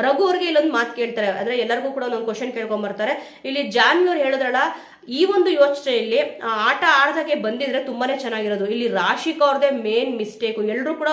ರಘು ಅವ್ರಿಗೆ ಇಲ್ಲೊಂದು ಮಾತು ಕೇಳ್ತಾರೆ, ಅಂದ್ರೆ ಎಲ್ಲರಿಗೂ ಕೂಡ ಒಂದೊಂದು ಕ್ವಶನ್ ಕೇಳ್ಕೊಂಡ್ಬರ್ತಾರೆ. ಇಲ್ಲಿ ಜಾನ್ವಿ ಅವ್ರು ಹೇಳಿದ್ರಲ್ಲ, ಈ ಒಂದು ಯೋಚನೆಯಲ್ಲಿ ಆಟ ಆಡ್ದಾಗೆ ಬಂದಿದ್ರೆ ತುಂಬಾನೇ ಚೆನ್ನಾಗಿರೋದು. ಇಲ್ಲಿ ರಾಶಿಕ್ ಅವ್ರದೇ ಮೇನ್ ಮಿಸ್ಟೇಕು. ಎಲ್ಲರೂ ಕೂಡ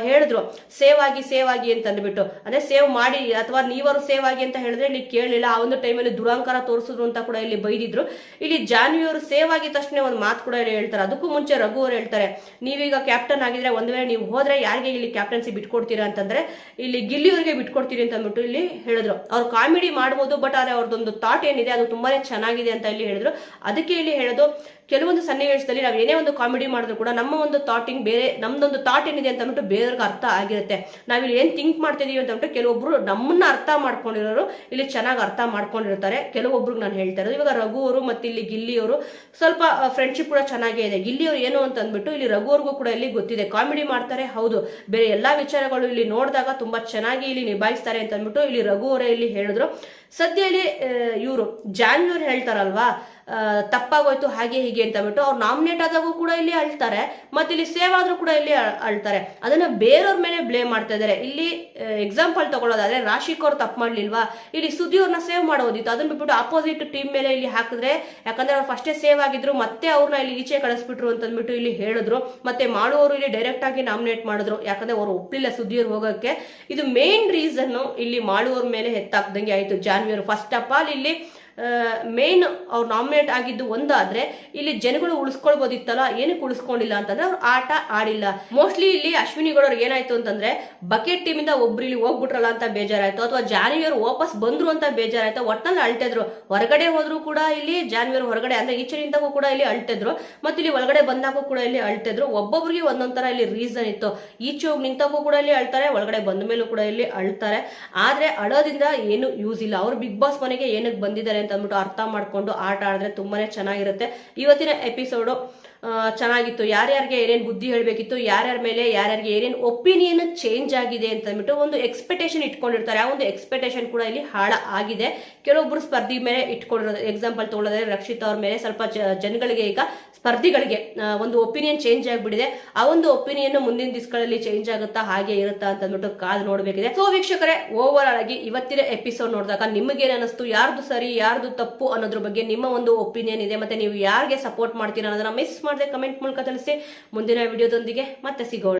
ಹೇಳಿದ್ರು ಸೇವ್ ಆಗಿ ಅಂತ ಅಂದ್ಬಿಟ್ಟು, ಅಂದ್ರೆ ಸೇವ್ ಮಾಡಿ ಅಥವಾ ನೀವರು ಸೇವ್ ಆಗಿ ಅಂತ ಹೇಳಿದ್ರೆ ಇಲ್ಲಿ ಕೇಳಲಿಲ್ಲ. ಆ ಒಂದು ಟೈಮಲ್ಲಿ ದುರಾಂಕಾರ ತೋರಿಸಿದ್ರು ಅಂತ ಕೂಡ ಇಲ್ಲಿ ಬೈದಿದ್ರು. ಇಲ್ಲಿ ಜಾನ್ವಿಯವರು ಸೇವ್ ಆಗಿದ ತಕ್ಷಣ ಒಂದು ಮಾತು ಕೂಡ ಹೇಳ್ತಾರೆ. ಅದಕ್ಕೂ ಮುಂಚೆ ರಘು ಅವರು ಹೇಳ್ತಾರೆ, ನೀವೀಗ ಕ್ಯಾಪ್ಟನ್ ಆಗಿದ್ರೆ ಒಂದ್ ವೇಳೆ ನೀವು ಹೋದ್ರೆ ಯಾರಿಗೆ ಇಲ್ಲಿ ಕ್ಯಾಪ್ಟನ್ಸಿ ಬಿಟ್ಕೊಡ್ತೀರಾ ಅಂತಂದ್ರೆ ಇಲ್ಲಿ ಗಿಲ್ಲಿಯವರಿಗೆ ಬಿಟ್ಕೊಡ್ತೀರಿ ಅಂತ ಅಂದ್ಬಿಟ್ಟು ಇಲ್ಲಿ ಹೇಳಿದ್ರು. ಅವ್ರು ಕಾಮಿಡಿ ಮಾಡ್ಬೋದು, ಬಟ್ ಆದ್ರೆ ಅವ್ರದ್ದೊಂದು ಥಾಟ್ ಏನಿದೆ ಅದು ತುಂಬಾನೇ ಚೆನ್ನಾಗಿದೆ ಅಂತ ಇಲ್ಲಿ ಹೇಳಿದ್ರು. ಅದಕ್ಕೆ ಇಲ್ಲಿ ಹೇಳೋದು, ಕೆಲವೊಂದು ಸನ್ನಿವೇಶದಲ್ಲಿ ನಾವು ಏನೇ ಒಂದು ಕಾಮಿಡಿ ಮಾಡಿದ್ರು ಕೂಡ ನಮ್ಮ ಒಂದು ಥಾಟಿಂಗ್ ಬೇರೆ, ನಮ್ದೊಂದು ಥಾಟ್ ಏನಿದೆ ಅಂತ ಅಂದ್ಬಿಟ್ಟು ಬೇರೆಯವ್ರಿಗೆ ಅರ್ಥ ಆಗಿರುತ್ತೆ. ನಾವಿಲ್ಲಿ ಏನ್ ಥಿಂಕ್ ಮಾಡ್ತಿದೀವಿ ಅಂತ ಅಂದ್ಬಿಟ್ಟು ಕೆಲವೊಬ್ರು ನಮ್ಮನ್ನ ಅರ್ಥ ಮಾಡ್ಕೊಂಡಿರೋರು ಇಲ್ಲಿ ಚೆನ್ನಾಗಿ ಅರ್ಥ ಮಾಡ್ಕೊಂಡಿರ್ತಾರೆ. ಕೆಲವೊಬ್ರಿಗೆ ನಾನು ಹೇಳ್ತಾ ಇರೋದು, ಇವಾಗ ರಘು ಅವರು ಮತ್ತೆ ಇಲ್ಲಿ ಗಿಲ್ಲಿ ಅವರು ಸ್ವಲ್ಪ ಫ್ರೆಂಡ್ಶಿಪ್ ಕೂಡ ಚೆನ್ನಾಗೇ ಇದೆ. ಗಿಲ್ಲಿ ಅವರು ಏನು ಅಂತ ಅಂದ್ಬಿಟ್ಟು ಇಲ್ಲಿ ರಘು ಅವ್ರಿಗೂ ಕೂಡ ಇಲ್ಲಿ ಗೊತ್ತಿದೆ, ಕಾಮಿಡಿ ಮಾಡ್ತಾರೆ ಹೌದು, ಬೇರೆ ಎಲ್ಲಾ ವಿಚಾರಗಳು ಇಲ್ಲಿ ನೋಡಿದಾಗ ತುಂಬಾ ಚೆನ್ನಾಗಿ ಇಲ್ಲಿ ನಿಭಾಯಿಸ್ತಾರೆ ಅಂತ ಅಂದ್ಬಿಟ್ಟು ಇಲ್ಲಿ ರಘು ಅವರೇ ಇಲ್ಲಿ ಹೇಳಿದ್ರು. ಸದ್ಯ ಇಲ್ಲಿ ಇವರು ಜಾನ್ವಿ ಅವ್ರು ಹೇಳ್ತಾರಲ್ವಾ, ತಪ್ಪಾಗೋಯ್ತು ಹಾಗೆ ಹೀಗೆ ಅಂತ ಅಂದ್ಬಿಟ್ಟು ಅವ್ರು ನಾಮಿನೇಟ್ ಆದಾಗೂ ಕೂಡ ಇಲ್ಲಿ ಅಳ್ತಾರೆ, ಮತ್ತೆ ಇಲ್ಲಿ ಸೇವ್ ಆದ್ರೂ ಕೂಡ ಇಲ್ಲಿ ಅಳ್ತಾರೆ. ಅದನ್ನ ಬೇರೆಯವ್ರ ಮೇಲೆ ಬ್ಲೇಮ್ ಮಾಡ್ತಾ ಇದಾರೆ. ಇಲ್ಲಿ ಎಕ್ಸಾಂಪಲ್ ತಗೊಳ್ಳೋದಾದ್ರೆ ರಾಶಿಕ್ ಅವ್ರು ತಪ್ಪು ಮಾಡ್ಲಿಲ್ವಾ, ಇಲ್ಲಿ ಸುದ್ದಿ ಅವ್ರನ್ನ ಸೇವ್ ಮಾಡೋದಿತ್ತು. ಅದನ್ನ ಬಿಟ್ಬಿಟ್ಟು ಆಪೋಸಿಟ್ ಟೀಮ್ ಮೇಲೆ ಇಲ್ಲಿ ಹಾಕಿದ್ರೆ, ಯಾಕಂದ್ರೆ ಅವ್ರು ಫಸ್ಟೇ ಸೇವ್ ಆಗಿದ್ರು ಮತ್ತೆ ಅವ್ರನ್ನ ಇಲ್ಲಿ ಈಚೆ ಕಳಿಸ್ಬಿಟ್ರು ಅಂತ ಅಂದ್ಬಿಟ್ಟು ಇಲ್ಲಿ ಹೇಳಿದ್ರು. ಮತ್ತೆ ಮಾಡುವವರು ಇಲ್ಲಿ ಡೈರೆಕ್ಟ್ ಆಗಿ ನಾಮಿನೇಟ್ ಮಾಡಿದ್ರು, ಯಾಕಂದ್ರೆ ಅವ್ರು ಒಪ್ಲಿಲ್ಲ ಸುದ್ದಿಯವ್ರು ಹೋಗೋಕೆ. ಇದು ಮೇನ್ ರೀಸನ್ ಇಲ್ಲಿ ಮಾಡುವವ್ರ ಮೇಲೆ ಎತ್ತಾಕ್ದಂಗೆ ಆಯ್ತು ಜಾನ್ವಿಯವರು. ಫಸ್ಟ್ ಆಫ್ ಆಲ್ ಇಲ್ಲಿ ಮೇನ್ ಅವ್ರು ನಾಮಿನೇಟ್ ಆಗಿದ್ದು ಒಂದಾದ್ರೆ ಇಲ್ಲಿ ಜನಗಳು ಉಳಿಸ್ಕೊಳ್ಬೋದಿತ್ತಲ್ಲ, ಏನಕ್ಕೆ ಉಳಿಸ್ಕೊಂಡಿಲ್ಲ ಅಂತಂದ್ರೆ ಅವ್ರು ಆಟ ಆಡಿಲ್ಲ. ಮೋಸ್ಟ್ಲಿ ಇಲ್ಲಿ ಅಶ್ವಿನಿ ಗೌಡವ್ರಿಗೆ ಏನಾಯ್ತು ಅಂತಂದ್ರೆ ಬಕೆಟ್ ಟೀಮ್ ಇಂದ ಒಬ್ರು ಇಲ್ಲಿ ಹೋಗ್ಬಿಟ್ರಲ್ಲ ಅಂತ ಬೇಜಾರಾಯ್ತು, ಅಥವಾ ಜಾನ್ವಿಯವರು ವಾಪಸ್ ಬಂದ್ರು ಅಂತ ಬೇಜಾರಾಯ್ತು. ಒಟ್ನಲ್ಲಿ ಅಳ್ತಿದ್ರು. ಹೊರಗಡೆ ಹೋದ್ರು ಕೂಡ ಇಲ್ಲಿ ಜಾನ್ವಿಯವರು ಹೊರಗಡೆ ಅಂದ್ರೆ ಈಚೆ ನಿಂತಾಗೂ ಕೂಡ ಇಲ್ಲಿ ಅಳ್ತಿದ್ರು, ಮತ್ತೆ ಇಲ್ಲಿ ಒಳಗಡೆ ಬಂದಾಗೂ ಕೂಡ ಇಲ್ಲಿ ಅಳ್ತಿದ್ರು. ಒಬ್ಬೊಬ್ರಿಗೆ ಒಂದೊಂದರ ಇಲ್ಲಿ ರೀಸನ್ ಇತ್ತು. ಈಚೆ ಹೋಗಿ ನಿಂತಾಗೂ ಕೂಡ ಇಲ್ಲಿ ಅಳ್ತಾರೆ, ಒಳಗಡೆ ಬಂದ ಮೇಲೂ ಕೂಡ ಇಲ್ಲಿ ಅಳ್ತಾರೆ. ಆದ್ರೆ ಅಳೋದ್ರಿಂದ ಏನು ಯೂಸ್ ಇಲ್ಲ. ಅವ್ರು ಬಿಗ್ ಬಾಸ್ ಮನೆಗೆ ಏನಕ್ಕೆ ಬಂದಿದ್ದಾರೆ ಅಂತ ಅಂದ್ಬಿಟ್ಟು ಅರ್ಥ ಮಾಡ್ಕೊಂಡು ಆಟ ಆಡಿದ್ರೆ ತುಂಬಾನೇ ಚೆನ್ನಾಗಿರುತ್ತೆ. ಇವತ್ತಿನ ಎಪಿಸೋಡು ಚೆನ್ನಾಗಿತ್ತು. ಯಾರ್ಯಾರಿಗೆ ಏನೇನು ಬುದ್ಧಿ ಹೇಳಬೇಕಿತ್ತು, ಯಾರ್ಯಾರ ಮೇಲೆ ಯಾರ್ಯಾರಿಗೆ ಏನೇನು ಒಪಿನಿಯನ್ ಚೇಂಜ್ ಆಗಿದೆ ಅಂತ ಅಂದ್ಬಿಟ್ಟು ಒಂದು ಎಕ್ಸ್ಪೆಕ್ಟೇಷನ್ ಇಟ್ಕೊಂಡಿರ್ತಾರೆ. ಆ ಒಂದು ಎಕ್ಸ್ಪೆಕ್ಟೇಷನ್ ಕೂಡ ಇಲ್ಲಿ ಹಾಳ ಆಗಿದೆ. ಕೆಲವೊಬ್ರು ಸ್ಪರ್ಧಿ ಮೇಲೆ ಇಟ್ಕೊಂಡಿರೋದು, ಎಕ್ಸಾಂಪಲ್ ತಗೊಳ್ಳೋದ್ರೆ ರಕ್ಷಿತಾ ಅವ್ರ ಮೇಲೆ ಸ್ವಲ್ಪ ಜನಗಳಿಗೆ ಈಗ ಸ್ಪರ್ಧಿಗಳಿಗೆ ಒಂದು ಒಪಿನಿಯನ್ ಚೇಂಜ್ ಆಗಿಬಿಟ್ಟಿದೆ. ಆ ಒಂದು ಒಪಿನಿಯನ್ ಮುಂದಿನ ದಿವಸಗಳಲ್ಲಿ ಚೇಂಜ್ ಆಗುತ್ತಾ ಹಾಗೆ ಇರುತ್ತಾ ಅಂತ ಅಂದ್ಬಿಟ್ಟು ಕಾದು ನೋಡ್ಬೇಕಿದೆ. ಸೊ ವೀಕ್ಷಕರೇ, ಓವರ್ ಆಲ್ ಆಗಿ ಇವತ್ತಿನ ಎಪಿಸೋಡ್ ನೋಡಿದಾಗ ನಿಮಗೇನು ಅನಿಸ್ತು, ಯಾರ್ದು ಸರಿ ಯಾರ್ದು ತಪ್ಪು ಅನ್ನೋದ್ರ ಬಗ್ಗೆ ನಿಮ್ಮ ಒಂದು ಒಪಿನಿಯನ್ ಇದೆ, ಮತ್ತೆ ನೀವು ಯಾರಿಗೆ ಸಪೋರ್ಟ್ ಮಾಡ್ತೀರಾ ಅನ್ನೋದನ್ನ ಮಿಸ್ ಮಾಡದೆ ಕಮೆಂಟ್ ಮೂಲಕ ತಿಳಿಸಿ. ಮುಂದಿನ ವಿಡಿಯೋದೊಂದಿಗೆ ಮತ್ತೆ ಸಿಗೋಣ.